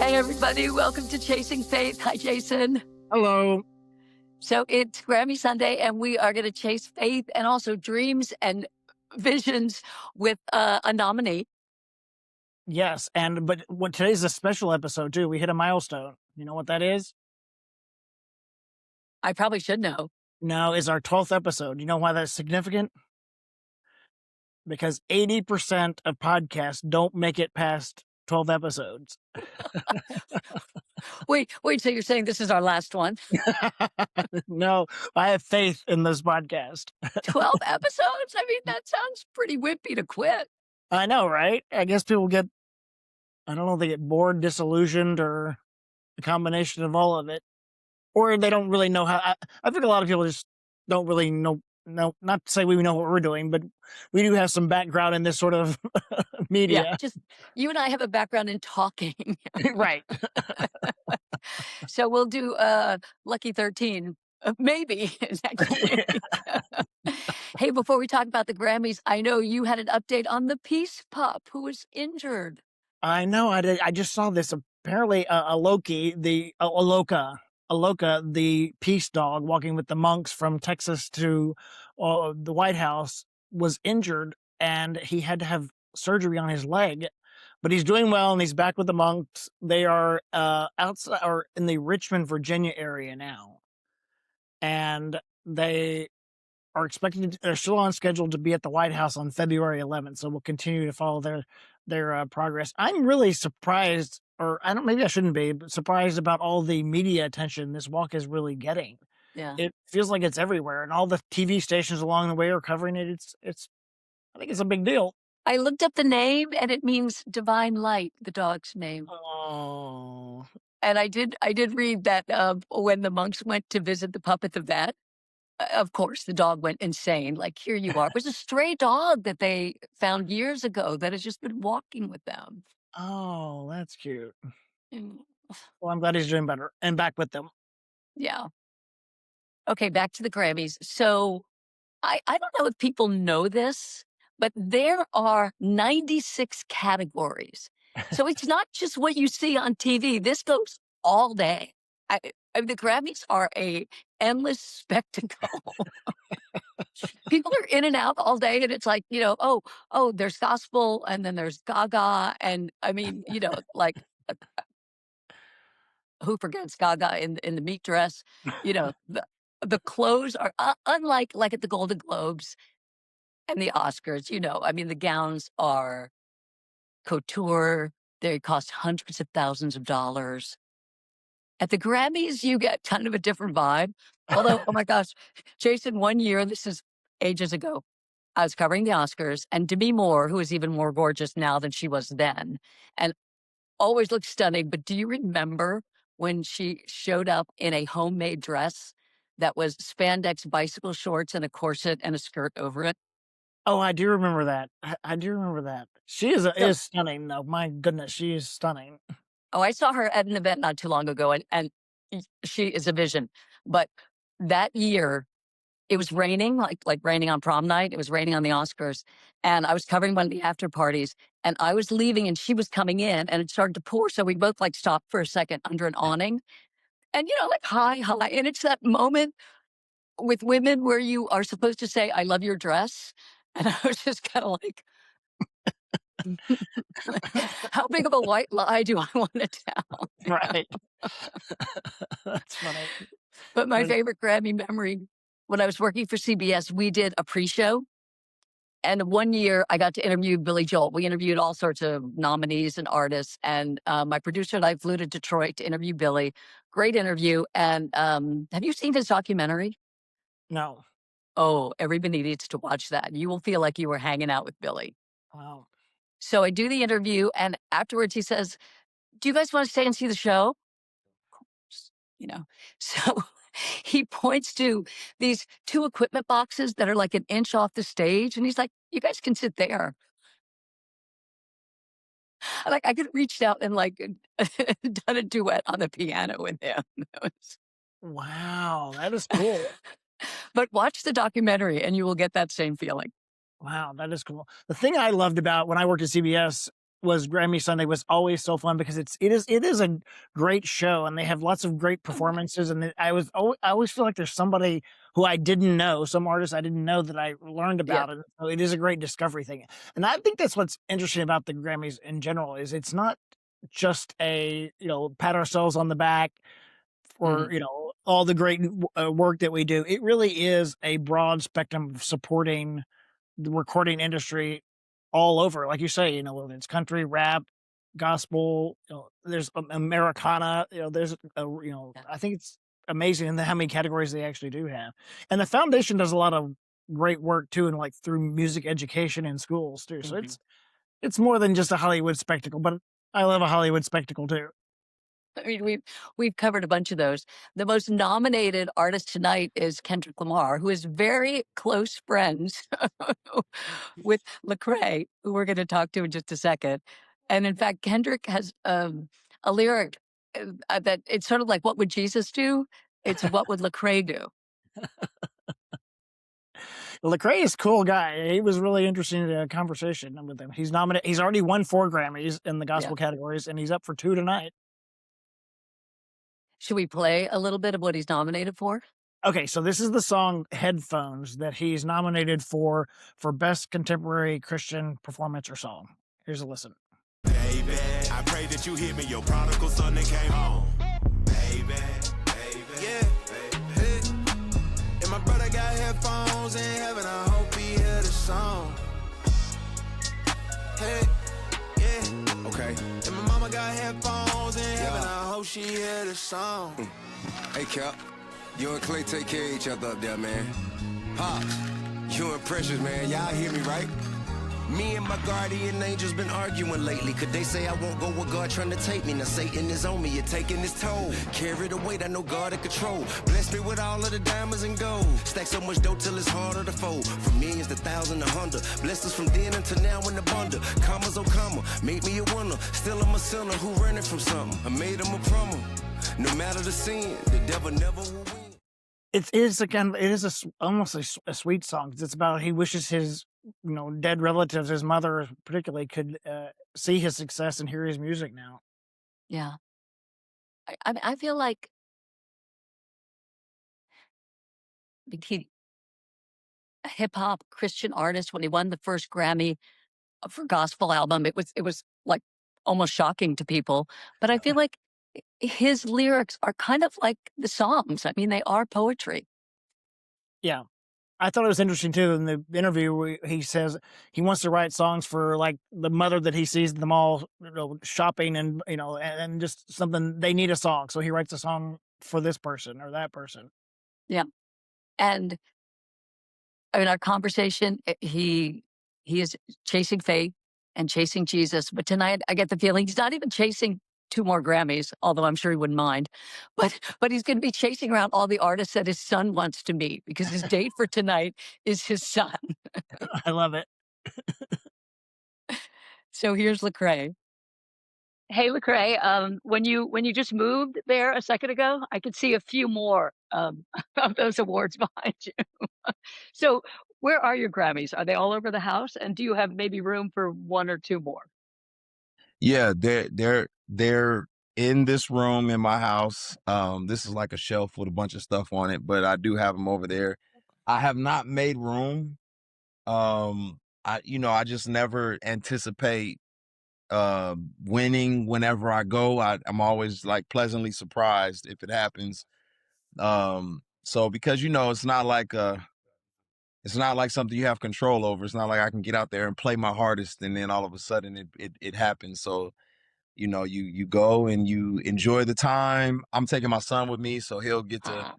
Hey, everybody. Welcome to Chasing Faith. Hi, Jason. Hello. So it's Grammy Sunday, and we are going to chase faith and also dreams and visions with a nominee. Yes, but today's a special episode too. We hit a milestone. You know what that is? I probably should know. No, it's our 12th episode. You know why that's significant? Because 80% of podcasts don't make it past 12 episodes. Wait. So you're saying this is our last one? No, I have faith in this podcast. 12 episodes? I mean, that sounds pretty wimpy to quit. I know, right? I guess people get, I don't know, they get bored, disillusioned, or a combination of all of it. Or they don't really know how. I think a lot of people just don't really know. No, not to say we know what we're doing, but we do have some background in this sort of media. Yeah, just you and I have a background in talking. Right. So we'll do Lucky 13, maybe next week. Hey, before we talk about the Grammys, I know you had an update on the Peace Pup who was injured. I know. I just saw this. Apparently, Aloka, the peace dog walking with the monks from Texas to the White House, was injured, and he had to have surgery on his leg. But he's doing well, and he's back with the monks. They are outside or in the Richmond, Virginia area now, and they are expected. They're still on schedule to be at the White House on February 11th. So we'll continue to follow their progress. I'm really surprised, or maybe I shouldn't be, but surprised about all the media attention this walk is really getting. Yeah. It feels like it's everywhere, and all the TV stations along the way are covering it. I think it's a big deal. I looked up the name, and it means divine light, the dog's name. Oh. And I did read that when the monks went to visit the pup at the vet, of course, the dog went insane. Like, here you are. It was a stray dog that they found years ago that has just been walking with them. Oh, that's cute. Mm. Well, I'm glad he's doing better and back with them. Yeah. Okay, back to the Grammys. So I don't know if people know this, but there are 96 categories. So it's not just what you see on TV. This goes all day. The Grammys are a endless spectacle. People are in and out all day, and it's like, oh, there's gospel, and then there's Gaga, and I mean, like who forgets Gaga in the meat dress? The clothes are unlike like at the Golden Globes and the Oscars. I mean, the gowns are couture. They cost hundreds of thousands of dollars. At the Grammys, you get kind of a different vibe. Although, oh my gosh, Jason, one year, this is ages ago, I was covering the Oscars, and Demi Moore, who is even more gorgeous now than she was then, and always looked stunning. But do you remember when she showed up in a homemade dress that was spandex bicycle shorts and a corset and a skirt over it? Oh, I do remember that. I do remember that. She is stunning, though. My goodness, she is stunning. Oh, I saw her at an event not too long ago, and she is a vision. But that year, it was raining, like raining on prom night. It was raining on the Oscars, and I was covering one of the after parties, and I was leaving, and she was coming in, and it started to pour. So we both like stopped for a second under an awning, and like hi, and it's that moment with women where you are supposed to say, "I love your dress," and I was just kind of like. How big of a white lie do I want to tell? Right. That's funny. But my favorite Grammy memory, when I was working for CBS, we did a pre-show. And one year I got to interview Billy Joel. We interviewed all sorts of nominees and artists. And my producer and I flew to Detroit to interview Billy. Great interview. And have you seen his documentary? No. Oh, everybody needs to watch that. You will feel like you were hanging out with Billy. Wow. So I do the interview, and afterwards he says, "Do you guys want to stay and see the show?" Of course, So he points to these two equipment boxes that are like an inch off the stage, and he's like, "You guys can sit there." I could have reached out and done a duet on the piano with him. Wow, that is cool. But watch the documentary, and you will get that same feeling. Wow, that is cool. The thing I loved about when I worked at CBS was Grammy Sunday was always so fun because it is a great show, and they have lots of great performances. And I always feel like there's somebody who I didn't know, some artist I didn't know that I learned Yeah. about it. So it is a great discovery thing, and I think that's what's interesting about the Grammys in general is it's not just a pat ourselves on the back Mhm. for all the great work that we do. It really is a broad spectrum of supporting the recording industry all over, like you say, whether it's country, rap, gospel, there's Americana, Yeah. I think it's amazing in how many categories they actually do have. And the foundation does a lot of great work too, and like through music education in schools too. So Mhm. it's more than just a Hollywood spectacle, but I love a Hollywood spectacle too. I mean, we've covered a bunch of those. The most nominated artist tonight is Kendrick Lamar, who is very close friends with Lecrae, who we're going to talk to in just a second. And in fact, Kendrick has a lyric that it's sort of like, "What would Jesus do?" It's "What would Lecrae do?" Lecrae is a cool guy. He was really interesting conversation with him. He's nominated. He's already won 4 Grammys in the Yeah. gospel categories, and he's up for 2 tonight. Should we play a little bit of what he's nominated for? Okay, so this is the song "Headphones" that he's nominated for Best Contemporary Christian Performance or Song. Here's a listen. Baby, I pray that you hear me. Your prodigal son that came home. Baby, yeah. Hey. And my brother got headphones in heaven. I hope he hear the song. Hey, yeah. Okay. And my mama got headphones in heaven. I hope she hear the song. Hey, Cap. You and Clay take care of each other up there, man. Pops, you and Precious, man. Y'all hear me, right? Me and my guardian angels been arguing lately. Could they say I won't go where God trying to take me? Now Satan is on me, you're taking his toll. Carry the weight, I know God in control. Bless me with all of the diamonds and gold. Stack so much dough till it's harder to fold. From millions to thousands to hundred. Blessed us from then until now in the bundle. Commas, oh comma, make me a winner. Still I'm a sinner who running from something. I made him a promise. No matter the sin, the devil never will win. It is almost a sweet song. It's about he wishes his dead relatives, his mother particularly, could see his success and hear his music now. Yeah. I feel like he a hip hop Christian artist when he won the first Grammy for gospel album. It was like almost shocking to people. But I feel like his lyrics are kind of like the Psalms. I mean, they are poetry. Yeah. I thought it was interesting too in the interview where he says he wants to write songs for like the mother that he sees in the mall, shopping and and just something they need a song. So he writes a song for this person or that person. Yeah. And I mean, our conversation, he is chasing faith and chasing Jesus. But tonight, I get the feeling he's not even chasing 2 more Grammys, although I'm sure he wouldn't mind. But he's going to be chasing around all the artists that his son wants to meet because his date for tonight is his son. I love it. So here's Lecrae. Hey, Lecrae, when you just moved there a second ago, I could see a few more of those awards behind you. So, where are your Grammys? Are they all over the house? And do you have maybe room for 1 or 2 more? Yeah, they're in this room in my house. This is like a shelf with a bunch of stuff on it, but I do have them over there. I have not made room. I just never anticipate winning whenever I go. I'm always like pleasantly surprised if it happens. So because it's not like something you have control over. It's not like I can get out there and play my hardest and then all of a sudden it happens. So you go and you enjoy the time. I'm taking my son with me, so he'll get to Ah,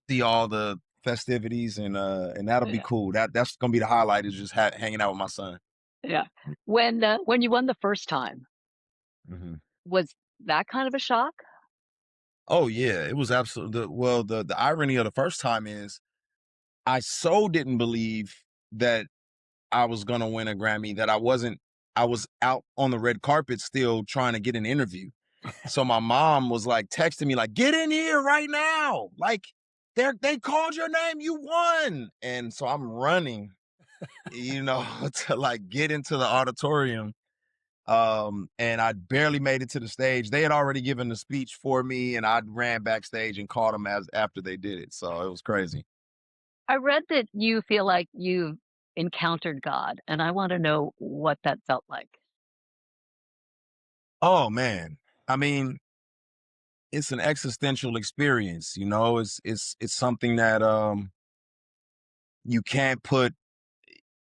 see all the festivities and that'll be yeah, cool. That's gonna be the highlight is just hanging out with my son. yeah. When you won the first time, Mhm. was that kind of a shock? Oh yeah, it was absolutely well. The irony of the first time is I so didn't believe that I was gonna win a Grammy that I wasn't. I was out on the red carpet still trying to get an interview. So my mom was like texting me like, "Get in here right now! Like they called your name, you won!" And so I'm running, to like get into the auditorium. And I barely made it to the stage. They had already given the speech for me, and I ran backstage and caught them after they did it. So it was crazy. I read that you feel like you've encountered God, and I want to know what that felt like. Oh man. I mean, it's an existential experience, you know. It's something that you can't put,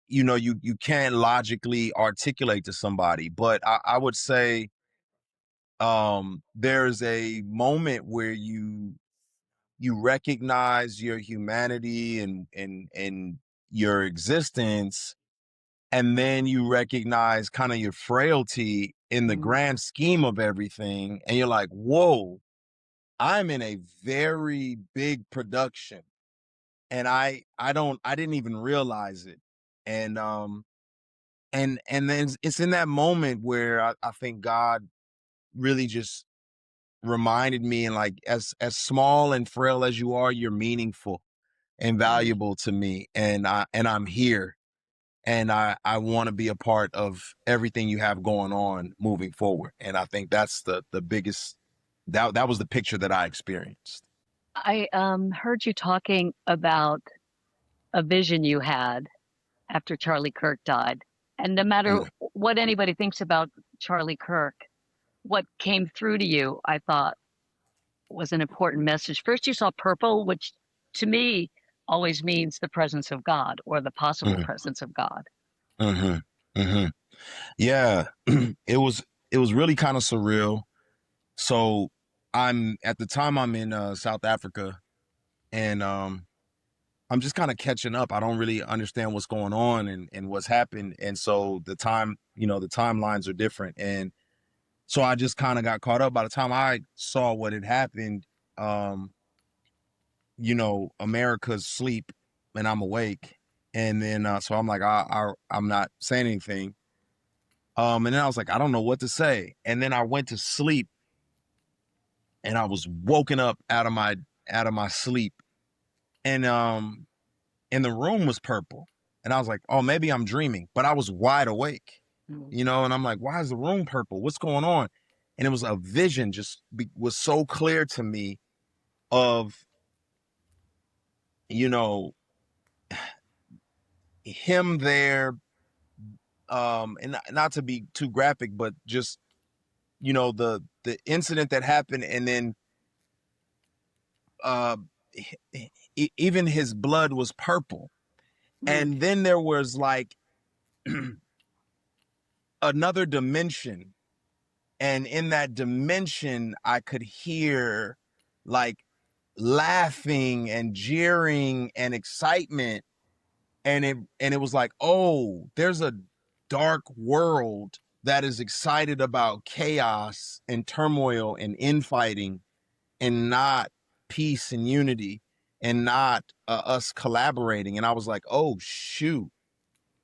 you know, you can't logically articulate to somebody. But I would say there's a moment where you recognize your humanity and your existence, and then you recognize kind of your frailty in the Mm, grand scheme of everything, and you're like, whoa, I'm in a very big production, and I didn't even realize it. And and then it's in that moment where I think God really just reminded me, and like, as small and frail as you are, you're meaningful and mm. valuable to me, and I'm here, and I want to be a part of everything you have going on moving forward. And I think that's the biggest, that was the picture that I experienced. I heard you talking about a vision you had after Charlie Kirk died. And no matter Mm, what anybody thinks about Charlie Kirk, what came through to you, I thought, was an important message. First, you saw purple, which to me always means the presence of God or the possible mm, presence of God. mm-hmm, mm-hmm. Yeah. It was really kind of surreal. So I'm at the time I'm in South Africa, and I'm just kind of catching up. I don't really understand what's going on and what's happened. And so the time, you know, the timelines are different. And so I just kind of got caught up. By the time I saw what had happened, um, you know, America's asleep and I'm awake. And then so I'm like, I'm not saying anything. And then I was like, I don't know what to say. And then I went to sleep, and I was woken up out of my sleep. And the room was purple. And I was like, oh, maybe I'm dreaming, but I was wide awake, Mm. you know, and I'm like, why is the room purple? What's going on? And it was a vision, was so clear to me of, you know, him there, and not to be too graphic, but just, you know, the incident that happened, and then uh even his blood was purple. Mm. And then there was like another dimension, and in that dimension I could hear like laughing and jeering and excitement, and it was like, oh, there's a dark world that is excited about chaos and turmoil and infighting, and not peace and unity, and not us collaborating. And I was like, oh shoot,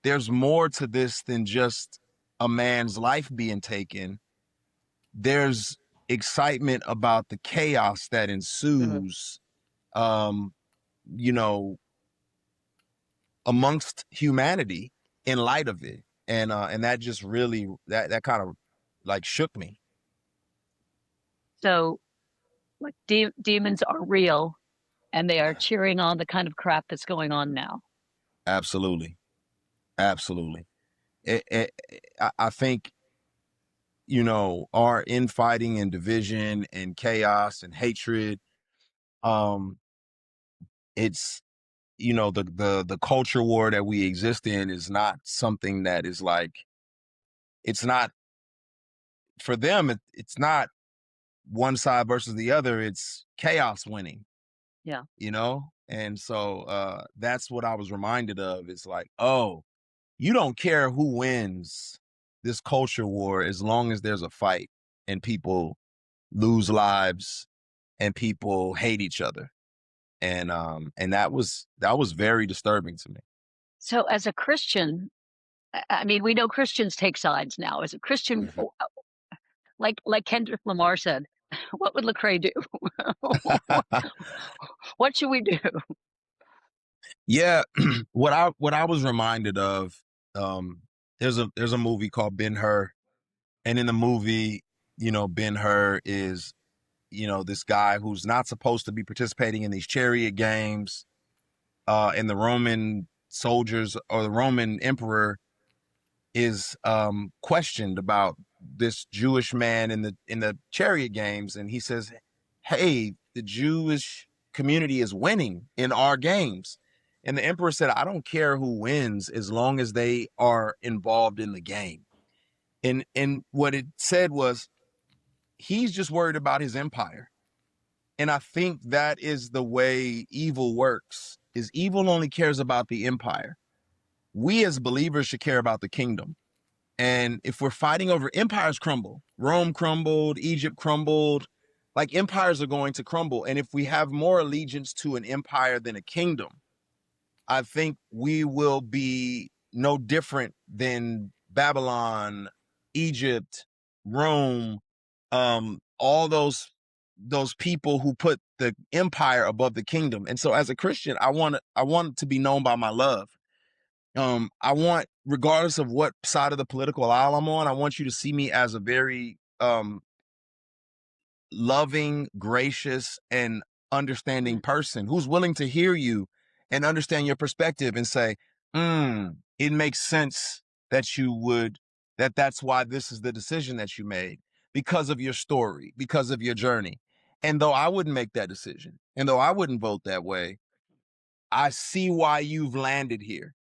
there's more to this than just a man's life being taken. There's excitement about the chaos that Uh, ensues, um, you know, amongst humanity in light of it. And that just really, that kind of like shook me. So, like, demons are real and they are cheering on the kind of crap that's going on now. Absolutely. Absolutely. I think, you know, our infighting and division and chaos and hatred, um, it's, you know, the culture war that we exist in is not something that is like, it's not for them. It's not one side versus the other. It's chaos winning, Yeah. you know? And so that's what I was reminded of. It's like, oh, you don't care who wins this culture war as long as there's a fight and people lose lives and people hate each other. And that was very disturbing to me. So, as a Christian, I mean, we know Christians take sides now. As a Christian, Mhm. like Kendrick Lamar said, what would Lecrae do? What should we do? Yeah, what I was reminded of, um, there's a movie called Ben Hur, And in the movie, you know, Ben-Hur is, you know, this guy who's not supposed to be participating in these chariot games. And the Roman soldiers or the Roman emperor is questioned about this Jewish man in the chariot games, and he says, "Hey, the Jewish community is winning in our games." And the emperor said, "I don't care who wins as long as they are involved in the game." And what it said was, he's just worried about his empire. And I think that is the way evil works. Is evil only cares about the empire. We as believers should care about the kingdom. And if we're fighting over, empires crumble. Rome crumbled, Egypt crumbled. Like, empires are going to crumble. And if we have more allegiance to an empire than a kingdom, I think we will be no different than Babylon, Egypt, Rome, all those people who put the empire above the kingdom. And so as a Christian, I want to be known by my love. I want, regardless of what side of the political aisle I'm on, I want you to see me as a very loving, gracious, and understanding person who's willing to hear you and understand your perspective and say, it makes sense that you would, that's why this is the decision that you made, because of your story, because of your journey. And though I wouldn't make that decision, and though I wouldn't vote that way, I see why you've landed here.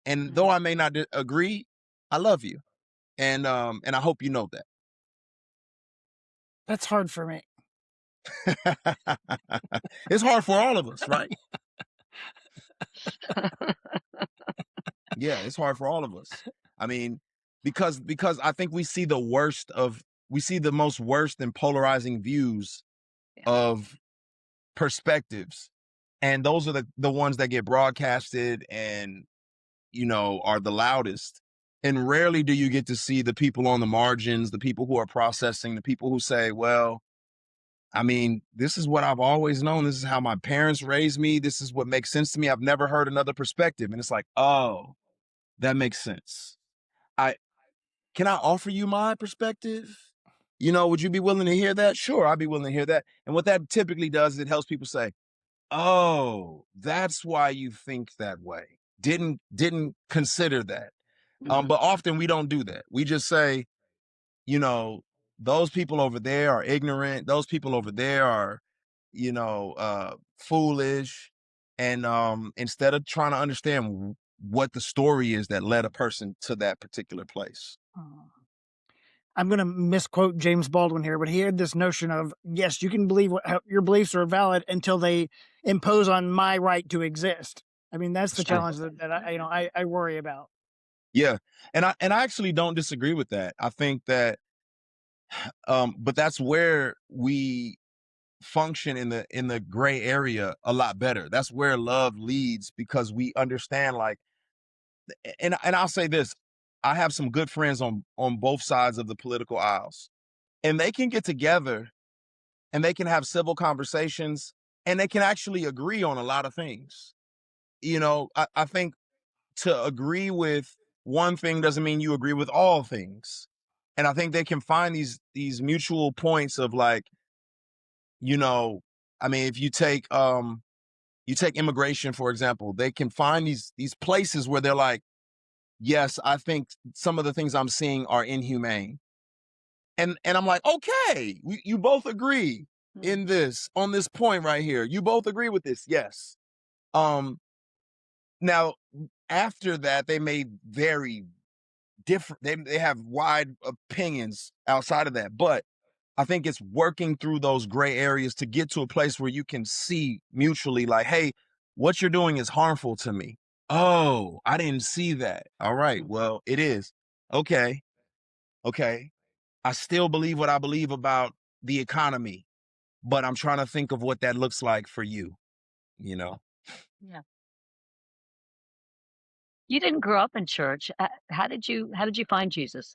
And though I may not agree, I love you. And I hope you know that. That's hard for me. It's hard for all of us, right? Yeah, it's hard for all of us. I mean, because I think we see the most worst and polarizing views of perspectives. And those are the ones that get broadcasted and, you know, are the loudest. And rarely do you get to see the people on the margins, the people who are processing, the people who say, well, I mean, this is what I've always known. This is how my parents raised me. This is what makes sense to me. I've never heard another perspective. And it's like, oh, that makes sense. Can I offer you my perspective? You know, would you be willing to hear that? Sure, I'd be willing to hear that. And what that typically does is it helps people say, oh, that's why you think that way. Didn't consider that. But often we don't do that. We just say, you know, those people over there are ignorant. Those people over there are, you know, foolish. And instead of trying to understand what the story is that led a person to that particular place. I'm going to misquote James Baldwin here, but he had this notion of, yes, you can believe your beliefs are valid until they impose on my right to exist. I mean, that's the challenge that I worry about. Yeah. And I actually don't disagree with that. I think that, but that's where we function in the gray area a lot better. That's where love leads, because we understand, like, and I'll say this, I have some good friends on both sides of the political aisles, and they can get together and they can have civil conversations and they can actually agree on a lot of things. You know, I think to agree with one thing doesn't mean you agree with all things. And I think they can find these mutual points of, like, you know, I mean, if you take immigration, for example, they can find these places where they're like, yes, I think some of the things I'm seeing are inhumane. And I'm like, okay, you both agree on this point right here. You both agree with this. Yes. Now after that, they may vary different. They have wide opinions outside of that, but I think it's working through those gray areas to get to a place where you can see mutually, like, hey, what you're doing is harmful to me. Oh, I didn't see that. All right. Well, it is. Okay. I still believe what I believe about the economy, but I'm trying to think of what that looks like for you, you know? Yeah. You didn't grow up in church. How did you find Jesus?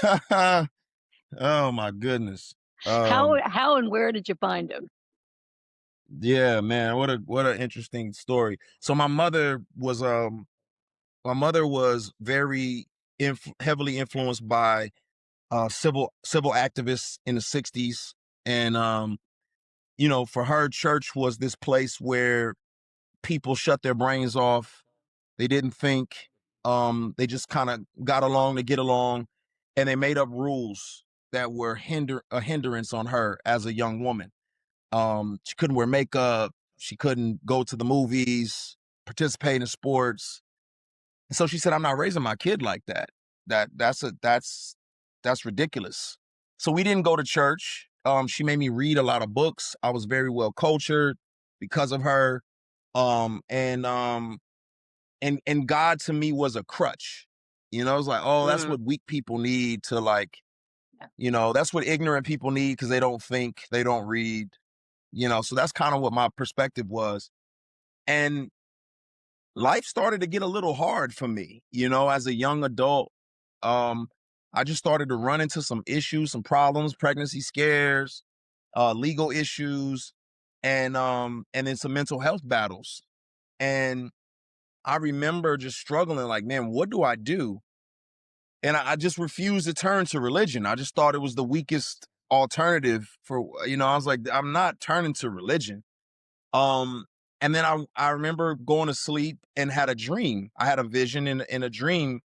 Oh my goodness. How and where did you find him? Yeah, man, what an interesting story. So my mother was very heavily influenced by civil activist in the 60s. And, you know, for her, church was this place where people shut their brains off. They didn't think. They just kind of got along to get along, and they made up rules that were a hindrance on her as a young woman. She couldn't wear makeup. She couldn't go to the movies, participate in sports. And so she said, "I'm not raising my kid like that. That's ridiculous." So we didn't go to church. She made me read a lot of books. I was very well cultured because of her. And God to me was a crutch. You know, it's like, oh, that's what weak people need to, like, you know, that's what ignorant people need because they don't think, they don't read, you know. So that's kind of what my perspective was. And life started to get a little hard for me, you know, as a young adult. I just started to run into some issues, some problems, pregnancy scares, legal issues, and then some mental health battles. And I remember just struggling, like, man, what do I do? And I just refused to turn to religion. I just thought it was the weakest alternative for, you know, I was like, I'm not turning to religion. Um, and then I remember going to sleep and had a dream. I had a vision in a dream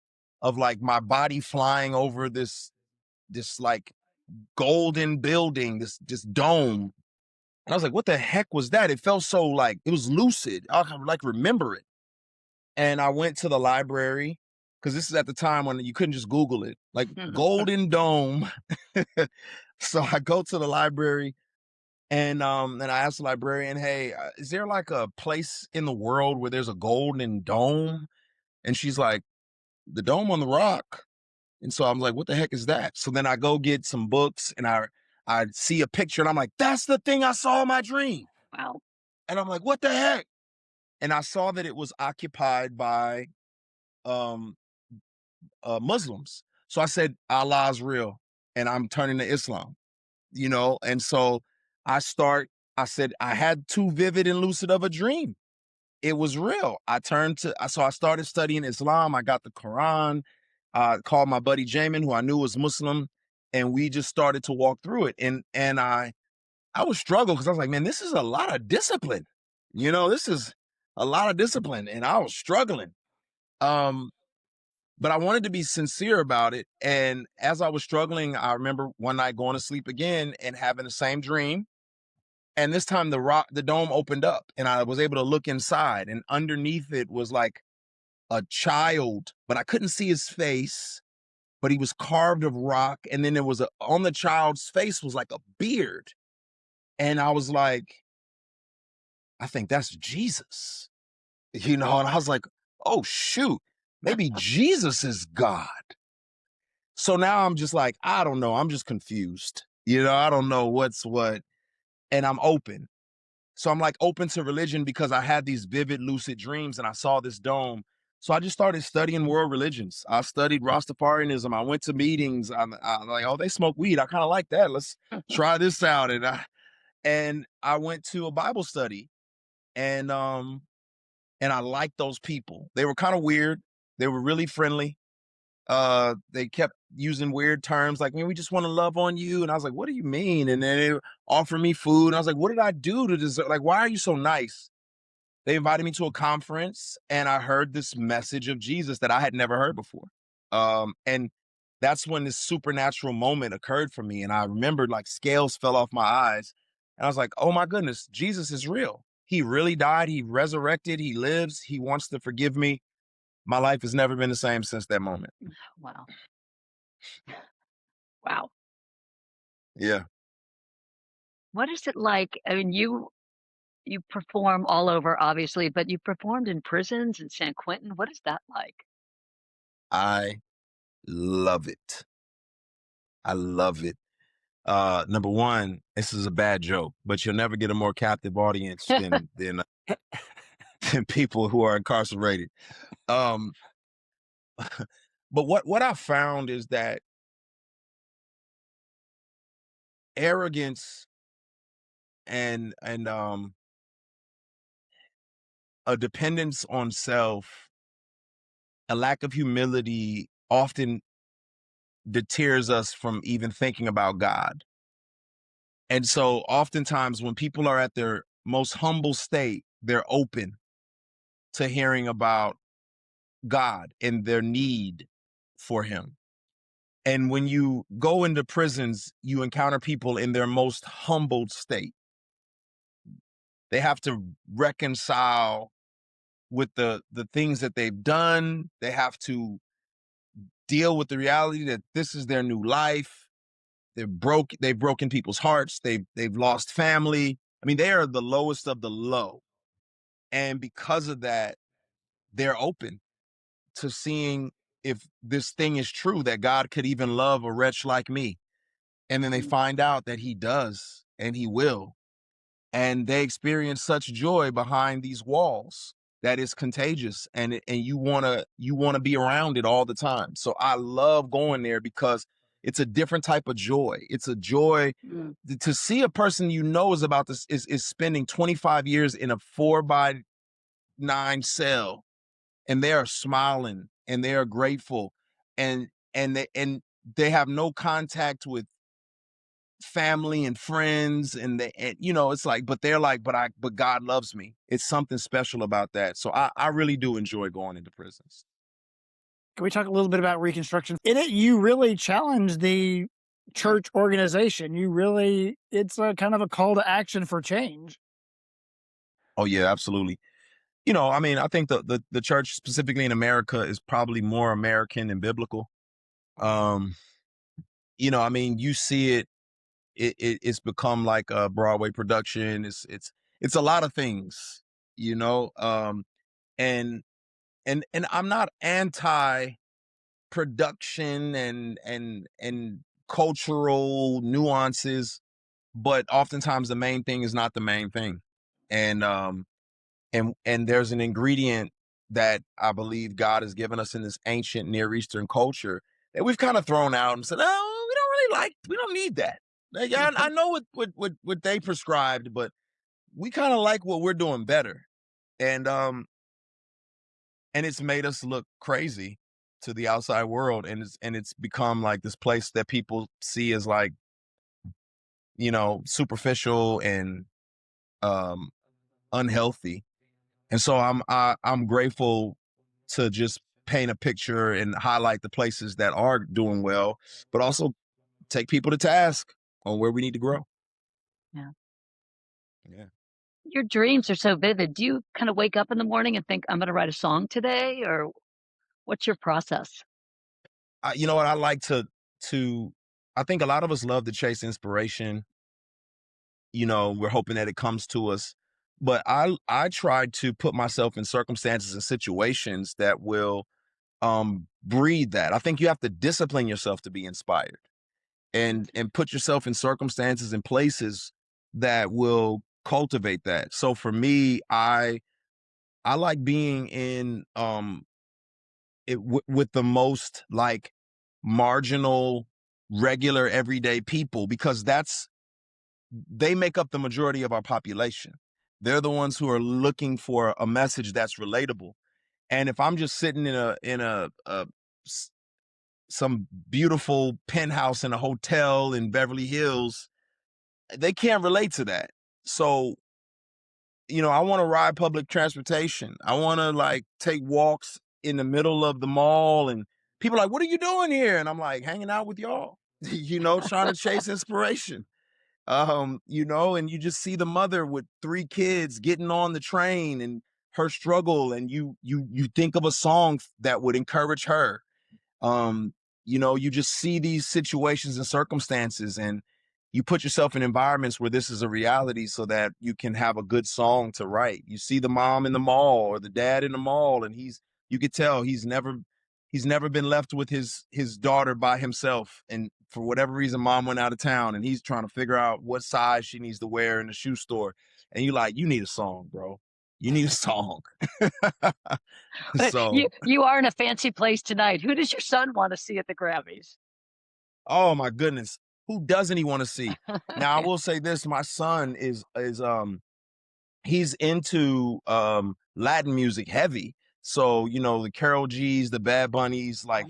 of, like, my body flying over this like golden building, this dome. And I was like, what the heck was that? It felt so, like, it was lucid. I could, like, remember it. And I went to the library because this is at the time when you couldn't just Google it, like Golden Dome. So I go to the library and I asked the librarian, hey, is there like a place in the world where there's a golden dome? And she's like, the Dome on the Rock. And so I'm like, what the heck is that? So then I go get some books and I see a picture and I'm like, that's the thing I saw in my dream. Wow. And I'm like, what the heck? And I saw that it was occupied by Muslims. So I said, Allah's real and I'm turning to Islam, you know? And so I said, I had too vivid and lucid of a dream. It was real. So I started studying Islam. I got the Quran, called my buddy Jamin, who I knew was Muslim, and we just started to walk through it. And I was struggling because I was like, man, this is a lot of discipline. You know, this is a lot of discipline. And I was struggling. But I wanted to be sincere about it. And as I was struggling, I remember one night going to sleep again and having the same dream. And this time the dome opened up and I was able to look inside, and underneath it was like a child, but I couldn't see his face, but he was carved of rock. And then there was on the child's face was like a beard. And I was like, I think that's Jesus, you know? And I was like, oh shoot, maybe Jesus is God. So now I'm just like, I don't know. I'm just confused. You know, I don't know what's what. And I'm open. So I'm like open to religion because I had these vivid, lucid dreams and I saw this dome. So I just started studying world religions. I studied Rastafarianism. I went to meetings. I'm like, oh, they smoke weed. I kind of like that. Let's try this out. And I went to a Bible study and I liked those people. They were kind of weird. They were really friendly. They kept using weird terms like, man, we just want to love on you. And I was like, what do you mean? And then they offered me food. And I was like, what did I do to deserve? Like, why are you so nice? They invited me to a conference and I heard this message of Jesus that I had never heard before. And that's when this supernatural moment occurred for me. And I remembered, like, scales fell off my eyes. And I was like, oh my goodness, Jesus is real. He really died. He resurrected. He lives. He wants to forgive me. My life has never been the same since that moment. Wow. Wow. Yeah. What is it like? I mean, you perform all over, obviously, but you performed in prisons in San Quentin. What is that like? I love it. I love it. Number one, this is a bad joke, but you'll never get a more captive audience than people who are incarcerated. But what I found is that arrogance and a dependence on self, a lack of humility often deters us from even thinking about God. And so oftentimes when people are at their most humble state, they're open to hearing about God and their need for him. And when you go into prisons, you encounter people in their most humbled state. They have to reconcile with the things that they've done. They have to deal with the reality that this is their new life. They've broken people's hearts. They've lost family. I mean, they are the lowest of the low. And because of that, they're open to seeing if this thing is true, that God could even love a wretch like me. And then they find out that he does and he will. And they experience such joy behind these walls that is contagious, and you want to be around it all the time. So I love going there because it's a different type of joy. It's a joy to see a person you know is about this is spending 25 years in a 4x9 cell, and they are smiling and they are grateful, and they have no contact with family and friends, and it's like, but they're like, but God loves me. It's something special about that. So I really do enjoy going into prisons. Can we talk a little bit about Reconstruction? In it, you really challenge the church organization. It's a kind of a call to action for change. Oh yeah, absolutely. I mean, I think the church specifically in America is probably more American than biblical. I mean, you see it's become like a Broadway production. It's a lot of things, and I'm not anti production and cultural nuances, but oftentimes the main thing is not the main thing. And there's an ingredient that I believe God has given us in this ancient Near Eastern culture that we've kind of thrown out and said, oh, we don't need that. Like, I know what they prescribed, but we kind of like what we're doing better. And it's made us look crazy to the outside world, and it's become like this place that people see as like, superficial and unhealthy. And so I'm grateful to just paint a picture and highlight the places that are doing well, but also take people to task on where we need to grow. Yeah. Yeah. Your dreams are so vivid. Do you kind of wake up in the morning and think, I'm going to write a song today? Or what's your process? You know what? I like I think a lot of us love to chase inspiration. We're hoping that it comes to us. But I try to put myself in circumstances and situations that will breed that. I think you have to discipline yourself to be inspired, and put yourself in circumstances and places that will cultivate that. So for me, I like being in with the most like marginal, regular, everyday people, because they make up the majority of our population. They're the ones who are looking for a message that's relatable. And if I'm just sitting in some beautiful penthouse in a hotel in Beverly Hills, they can't relate to that. So, I want to ride public transportation. I want to like take walks in the middle of the mall, and people are like, what are you doing here? And I'm like, hanging out with y'all, trying to chase inspiration. And you just see the mother with 3 kids getting on the train and her struggle, and you think of a song that would encourage her. You just see these situations and circumstances, and you put yourself in environments where this is a reality so that you can have a good song to write. You see the mom in the mall or the dad in the mall, and you could tell he's never been left with his daughter by himself. And for whatever reason, mom went out of town, and he's trying to figure out what size she needs to wear in the shoe store. And you're like, you need a song, bro. You need a song. But So, you are in a fancy place tonight. Who does your son want to see at the Grammys? oh my goodness, who doesn't he want to see? Now, I will say this: my son is he's into Latin music heavy. So, the Karol G's, the Bad Bunnies, like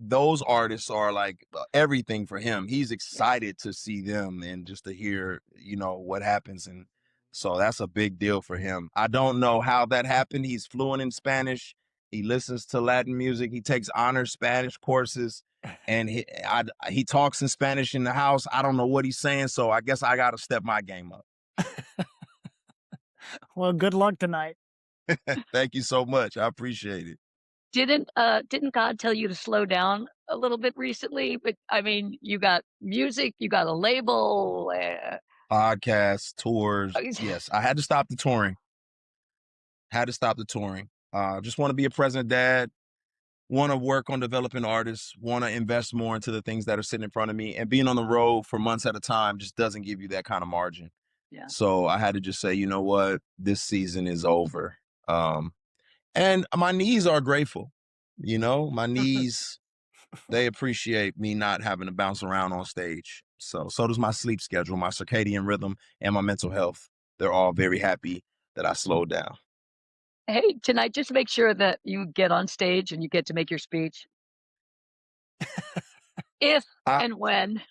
those artists are like everything for him. He's excited to see them and just to hear, what happens. And so that's a big deal for him. I don't know how that happened. He's fluent in Spanish. He listens to Latin music. He takes honors Spanish courses, and he talks in Spanish in the house. I don't know what he's saying, so I guess I got to step my game up. Well, good luck tonight. Thank you so much. I appreciate it. Didn't God tell you to slow down a little bit recently? But I mean, you got music, you got a label. Podcasts, tours. Yes, I had to stop the touring. Just want to be a present dad. Want to work on developing artists. Want to invest more into the things that are sitting in front of me. And being on the road for months at a time just doesn't give you that kind of margin. Yeah. So I had to just say, you know what? This season is over. And my knees are grateful. My knees, they appreciate me not having to bounce around on stage. So does my sleep schedule, my circadian rhythm, and my mental health. They're all very happy that I slowed down. Hey, tonight, just make sure that you get on stage and you get to make your speech. If and when.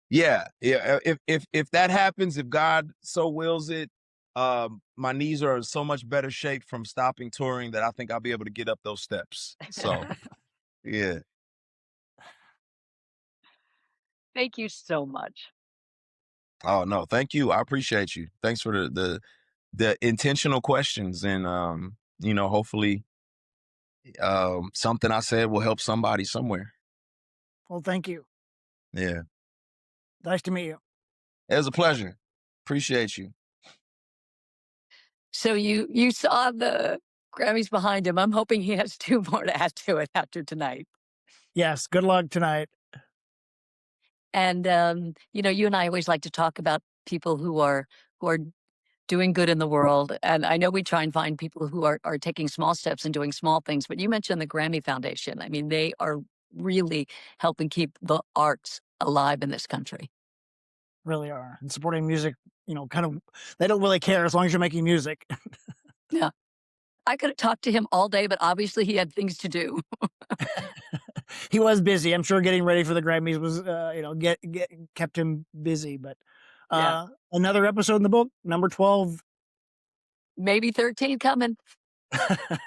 Yeah. If that happens, if God so wills it, my knees are in so much better shape from stopping touring that I think I'll be able to get up those steps. So, yeah. Thank you so much. Oh no, thank you. I appreciate you. Thanks for the intentional questions, and hopefully, something I said will help somebody somewhere. Well, thank you. Yeah. Nice to meet you. It was a pleasure. Appreciate you. So you saw the Grammys behind him. I'm hoping he has 2 more to add to it after tonight. Yes, good luck tonight. And you and I always like to talk about people who are doing good in the world. And I know we try and find people who are taking small steps and doing small things. But you mentioned the Grammy Foundation. I mean, they are really helping keep the arts alive in this country. Really are. And supporting music, they don't really care as long as you're making music. Yeah. I could have talked to him all day, but obviously he had things to do. He was busy. I'm sure getting ready for the Grammys was, kept him busy. But Yeah. another episode in the book, number 12. Maybe 13 coming.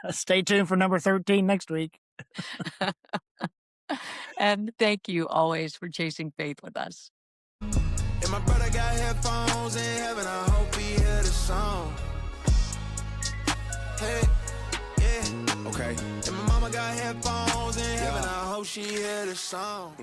Stay tuned for number 13 next week. And thank you always for chasing faith with us. And my brother got headphones in heaven, I hope he hear the song. Hey, yeah, okay. And my mama got headphones in heaven, I hope she hear the song.